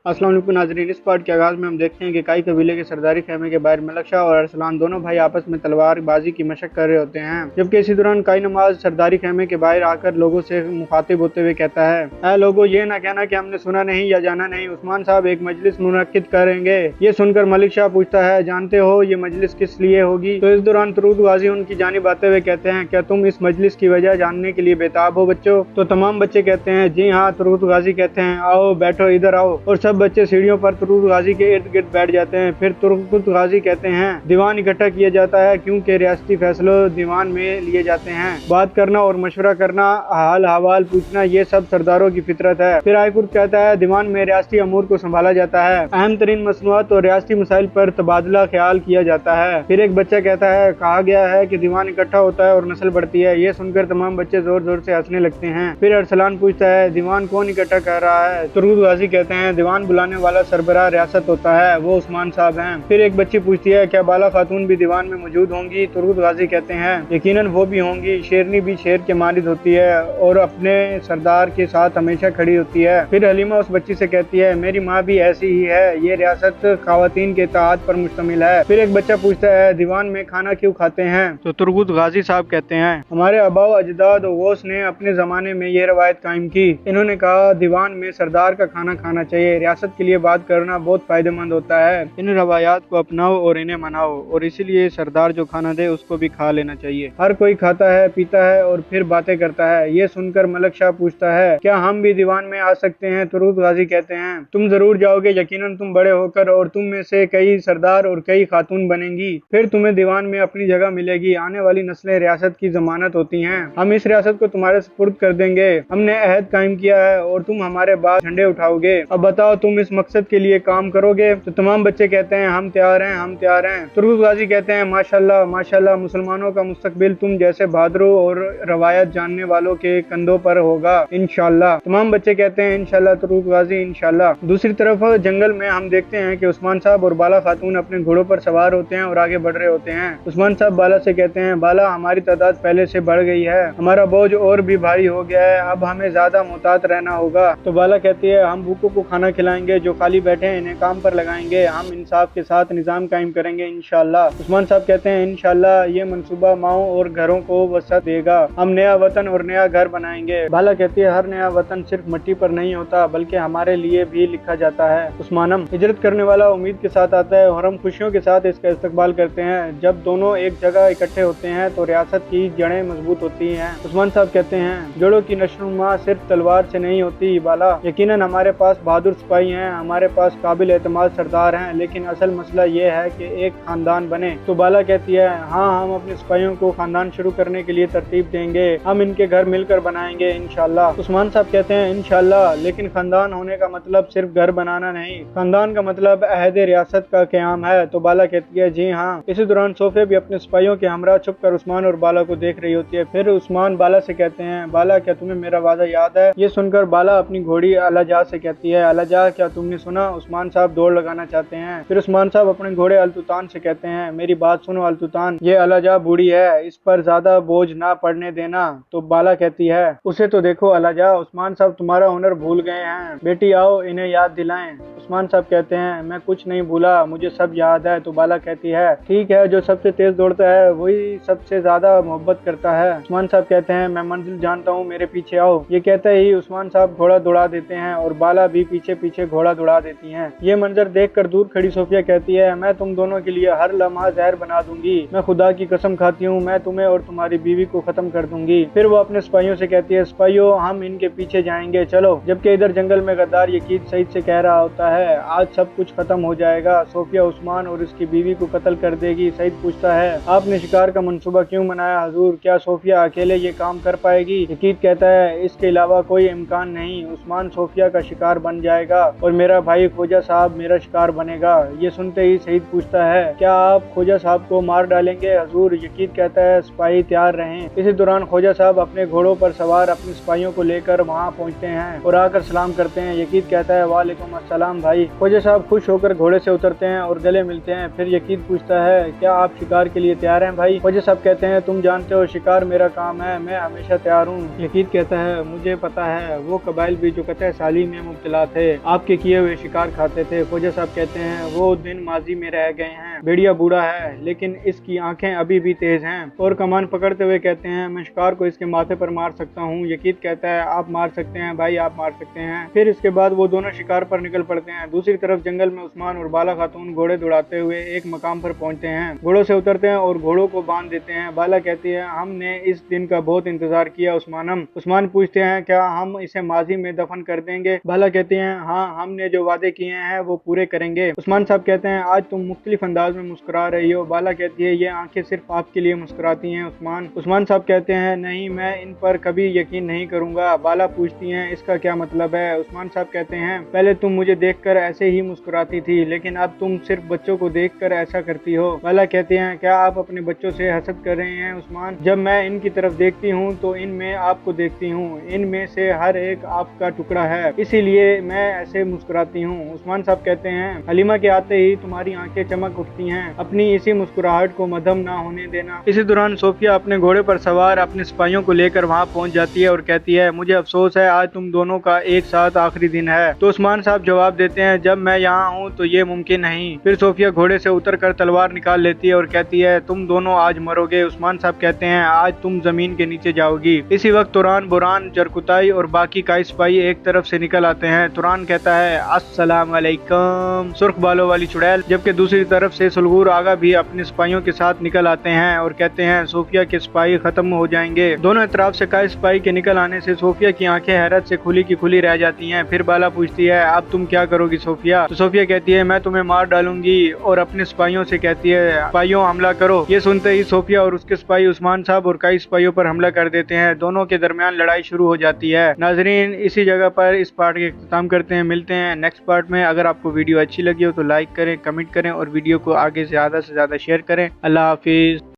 अस्सलाम वालेकुम नाज़रीन। इस पार्ट के आगाज़ में हम देखते हैं कि काई कबीले के सरदारी खेमे के बाहर मलक शाह और अरसलान दोनों भाई आपस में तलवारबाजी की मशक कर रहे होते हैं। जबकि इसी दौरान काई नमाज सरदारी खेमे के बाहर आकर लोगों से मुखातिब होते हुए कहता है, ऐ लोगों, ये ना कहना कि हमने सुना नहीं या जाना नहीं, उस्मान साहब एक मजलिस मुनक्किद करेंगे। ये सुनकर मलिक शाह पूछता है, जानते हो ये मजलिस किस लिए होगी? तो इस दौरान तुरूद गाजी उनकी जानिब आते हुए कहते हैं, क्या तुम इस मजलिस की वजह जानने के लिए बेताब हो बच्चों? तो तमाम बच्चे कहते हैं, जी हाँ। तुरूद गाजी कहते हैं, आओ बैठो, इधर आओ। और सब बच्चे सीढ़ियों पर तुरूद गाजी के इर्द गिर्द बैठ जाते हैं। फिर तुरूद गाजी कहते हैं, दीवान इकट्ठा किया जाता है क्योंकि रियासती फैसलों दीवान में लिए जाते हैं। बात करना और मशवरा करना, हाल हवाल पूछना, ये सब सरदारों की फितरत है। फिर आयकुर कहता है, दीवान में रियासती अमूर को संभाला जाता है, अहम तरीन मसनूआत और रियासती मसाइल पर तबादला ख्याल किया जाता है। फिर एक बच्चा कहता है, कहा गया है कि दीवान इकट्ठा होता है और नस्ल बढ़ती है। ये सुनकर तमाम बच्चे जोर जोर से हंसने लगते हैं। फिर अरसलान पूछता है, दीवान कौन इकट्ठा कर रहा है? तुरूद गाजी कहते हैं, दीवान बुलाने वाला सरबराह रियासत होता है, वो उस्मान साहब हैं। फिर एक बच्ची पूछती है, क्या बाला खातून भी दीवान में मौजूद होंगी? तुरूद गाजी कहते हैं, यकीनन वो भी होंगी। शेरनी भी शेर के मानिद होती है और अपने सरदार के साथ हमेशा खड़ी होती है। फिर हलीमा उस बच्ची से कहती है, मेरी माँ भी ऐसी ही है, ये रियासत खवातीन के इत्तेहाद पर मुश्तमिल है। फिर एक बच्चा पूछता है, दीवान में खाना क्यों खाते हैं? तो तुरूद गाजी साहब कहते हैं, हमारे आबा अजदाद गौस ने अपने जमाने में ये रवायत कायम की। इन्होंने कहा, दीवान में सरदार का खाना खाना चाहिए, रियासत के लिए बात करना बहुत फायदेमंद होता है। इन रवायात को अपनाओ और इन्हें मनाओ, और इसीलिए सरदार जो खाना दे उसको भी खा लेना चाहिए। हर कोई खाता है, पीता है और फिर बातें करता है। ये सुनकर मलक शाह पूछता है, क्या हम भी दीवान में आ सकते हैं? तुरूद गाजी कहते हैं, तुम जरूर जाओगे, यकीनन तुम बड़े होकर और तुम में से कई सरदार और कई खातून बनेंगी। फिर तुम्हें दीवान में अपनी जगह मिलेगी। आने वाली नस्लें रियासत की जमानत होती हैं। हम इस रियासत को तुम्हारे सुपुर्द कर देंगे। हमने अहद कायम किया है और तुम हमारे बाद झंडे उठाओगे। अब बताओ, तुम इस मकसद के लिए काम करोगे? तो तमाम बच्चे कहते हैं, हम तैयार हैं, हम तैयार हैं। तुरूद गाजी कहते हैं, माशाल्लाह माशाल्लाह, मुसलमानों का मुस्तकबिल तुम जैसे बहादुरों और रवायत जानने वालों के कंधों पर होगा, इंशाल्लाह। तमाम बच्चे कहते हैं, इंशाल्लाह तुरूद गाजी, इंशाल्लाह। दूसरी तरफ जंगल में हम देखते हैं कि उस्मान साहब और बाला खातून अपने घोड़ों पर सवार होते हैं और आगे बढ़ रहे होते हैं। उस्मान साहब बाला से कहते हैं, बाला, हमारी तादाद पहले से बढ़ गई है, हमारा बोझ और भी भारी हो गया है, अब हमें ज्यादा मुहतात रहना होगा। तो बाला कहती है, हम भूखों को खाना खिलाएंगे, जो खाली बैठे हैं इन्हें काम पर लगाएंगे, हम इंसाफ के साथ निजाम कायम करेंगे, इंशाल्लाह। उस्मान साहब कहते हैं, इंशाल्लाह ये मंसूबा माओ और घरों को वसअत देगा, हम नया वतन और नया घर बनाएंगे। बाला कहती है, हर नया वतन सिर्फ मिट्टी पर नहीं होता बल्कि हमारे लिए भी लिखा जाता है। उस्मानम, हिजरत करने वाला उम्मीद के साथ आता है और हम खुशियों के साथ इसका इस्तकबाल करते हैं। जब दोनों एक जगह इकट्ठे होते हैं तो रियासत की जड़ें मजबूत होती हैं। उस्मान साहब कहते हैं, जड़ों की नशोनुमा सिर्फ तलवार से नहीं होती बाला, यकीनन हमारे पास बहादुर सिपाही हैं, हमारे पास काबिल एतमाद सरदार हैं, लेकिन असल मसला ये है कि एक खानदान बने। तो बाला कहती है, हाँ, हम अपने सिपाहियों को खानदान शुरू करने के लिए तरतीब देंगे, हम इनके घर मिलकर बनाएंगे, इंशाल्लाह। उस्मान साहब कहते हैं, इंशाल्लाह, लेकिन खानदान होने का मतलब सिर्फ घर बनाना नहीं, खानदान का मतलब अहद रियासत का क़याम है। तो बाला कहती है, जी हाँ। इसी दौरान सोफिया भी अपने सिपाहियों के हमरा छुप कर उस्मान और बाला को देख रही होती है। फिर उस्मान बाला से कहते हैं, बाला, क्या तुम्हें मेरा वादा याद है? ये सुनकर बाला अपनी घोड़ी अलाजा से कहती है, अलाजा, क्या तुमने सुना? उस्मान साहब दौड़ लगाना चाहते हैं। फिर उस्मान साहब अपने घोड़े अल्तुतान से कहते हैं, मेरी बात सुनो अल्तुतान, ये अलाजा बूढ़ी है, इस पर ज्यादा बोझ ना पड़ने देना। तो बाला कहती है, उसे तो देखो अलाजा, उस्मान साहब तुम्हारा हुनर भूल गए हैं, बेटी आओ इन्हें याद दिलाएं। उस्मान साहब कहते हैं, मैं कुछ नहीं भूला, मुझे सब याद है। तो बाला कहती है, ठीक है, जो सबसे तेज दौड़ता है वही सबसे ज्यादा मोहब्बत करता है। उस्मान साहब कहते हैं, मैं मंजिल जानता हूँ, मेरे पीछे आओ। ये कहते ही उस्मान साहब घोड़ा दौड़ा देते हैं और बाला भी पीछे पीछे घोड़ा दौड़ा देती हैं। ये मंजर देखकर दूर खड़ी सोफिया कहती है, मैं तुम दोनों के लिए हर लम्हा जहर बना दूंगी, मैं खुदा की कसम खाती हूँ, मैं तुम्हें और तुम्हारी बीवी को खत्म कर दूंगी। फिर वो अपने सिपाहियों से कहती है, सिपाहियों, हम इनके पीछे जाएंगे, चलो। जबकि इधर जंगल में गद्दार यकीन सईद से कह रहा होता है, आज सब कुछ खत्म हो जाएगा, सोफिया उस्मान और उसकी बीवी को कत्ल कर देगी। सईद पूछता है, आपने शिकार का मंसूबा क्यों बनाया हजूर? क्या सोफिया अकेले ये काम कर पाएगी? यकीन कहता है, इसके अलावा कोई इम्कान नहीं, उस्मान सोफिया का शिकार बन जाएगा और मेरा भाई खोजा साहब मेरा शिकार बनेगा। ये सुनते ही सईद पूछता है, क्या आप खोजा साहब को मार डालेंगे हजूर? यकीन कहता है, सिपाही तैयार रहें। इसी दौरान खोजा साहब अपने घोड़ों पर सवार अपने सिपाहियों को लेकर वहाँ पहुँचते हैं और आकर सलाम करते हैं। यकीन कहता है, वालेकुम अस्सलाम भाई। ख्वाजा साहब खुश होकर घोड़े से उतरते हैं और गले मिलते हैं। फिर यकीन पूछता है, क्या आप शिकार के लिए तैयार हैं भाई? ख्वाजा साहब कहते हैं, तुम जानते हो शिकार मेरा काम है, मैं हमेशा तैयार हूँ। यकीन कहता है, मुझे पता है, वो कबाइल भी जो कतई साली में मुब्तला थे आपके किए हुए शिकार खाते थे। ख्वाजा साहब कहते हैं, वो दिन माजी में रह गए हैं। भेड़िया बूढ़ा है लेकिन इसकी आंखें अभी भी तेज हैं। और कमान पकड़ते हुए कहते हैं, मैं शिकार को इसके माथे पर मार सकता हूँ। यकीन कहता है, आप मार सकते हैं भाई, आप मार सकते हैं। फिर इसके बाद वो दोनों शिकार पर निकल पड़ते हैं। दूसरी तरफ जंगल में उस्मान और बाला खातून घोड़े दौड़ाते हुए एक मकाम पर पहुंचते हैं। घोड़ों से उतरते हैं और घोड़ों को बांध देते हैं। बाला कहती है, हमने इस दिन का बहुत इंतजार किया उस्मानम। उस्मान पूछते हैं, क्या हम इसे माजी में दफन कर देंगे? बाला कहती है, हाँ, हमने जो वादे किए हैं वो पूरे करेंगे। उस्मान साहब कहते हैं, आज तुम मुख्तलिफ अंदाज में मुस्कुरा रही हो। बाला कहती है, ये आंखें सिर्फ आपके लिए मुस्कुराती हैं उस्मान साहब कहते हैं, नहीं, मैं इन पर कभी यकीन नहीं करूंगा। बाला पूछती हैं, इसका क्या मतलब है? उस्मान साहब कहते हैं, पहले तुम मुझे देखकर ऐसे ही मुस्कुराती थी लेकिन अब तुम सिर्फ बच्चों को देखकर ऐसा करती हो। बाला कहते हैं, क्या आप अपने बच्चों से हसद कर रहे हैं उस्मान? जब मैं इनकी तरफ देखती हूँ तो इनमें आपको देखती हूँ, इनमें से हर एक आपका टुकड़ा है, इसीलिए मैं ऐसे मुस्कुराती हूँ। उस्मान साहब कहते हैं, हलीमा के आते ही तुम्हारी आंखें चमक उठती हैं, अपनी इसी मुस्कुराहट को मध्यम ना होने देना। इसी दौरान सोफिया अपने घोड़े पर सवार अपने सिपाहियों को लेकर वहाँ पहुँच जाती है और कहती है, मुझे अफसोस है, आज तुम दोनों का एक साथ आखिरी दिन है। तो उस्मान साहब जवाब देते हैं, जब मैं यहाँ हूँ तो ये मुमकिन नहीं। फिर सोफिया घोड़े से उतरकर तलवार निकाल लेती है और कहती है, तुम दोनों आज मरोगे। उस्मान साहब कहते हैं, आज तुम जमीन के नीचे जाओगी। इसी वक्त तुरान, बुरान, जरकुताई और बाकी काई सिपाही एक तरफ से निकल आते हैं। तुरान कहता है, अस्सलाम वालेकुम सुर्ख बालों वाली चुड़ैल, जबकि दूसरी तरफ से सुलगूर आगा भी अपने सिपाहियों के साथ निकल आते हैं और कहते हैं, सोफिया के सिपाही खत्म हो जाएंगे। दोनों इतराफ से काई सिपाही के निकल आने से सोफिया की आंखें हैरत से खुली की खुली रह जाती हैं। फिर बाला पूछती है, अब तुम क्या करोगी सोफिया? तो सोफिया कहती है, मैं तुम्हें मार डालूंगी और अपने सिपाहियों से कहती है, सिपाहियों हमला करो। ये सुनते ही सोफिया और उसके सिपाही उस्मान साहब और कई सिपाहियों पर हमला कर देते हैं। दोनों के दरमियान लड़ाई शुरू हो जाती है। नाजरीन, इसी जगह पर इस पार्ट का इख्तिताम करते हैं। मिलते हैं नेक्स्ट पार्ट में। अगर आपको वीडियो अच्छी लगी हो तो लाइक करें, कमेंट करें और वीडियो को आगे ज्यादा से ज्यादा शेयर करें। अल्लाह हाफिज।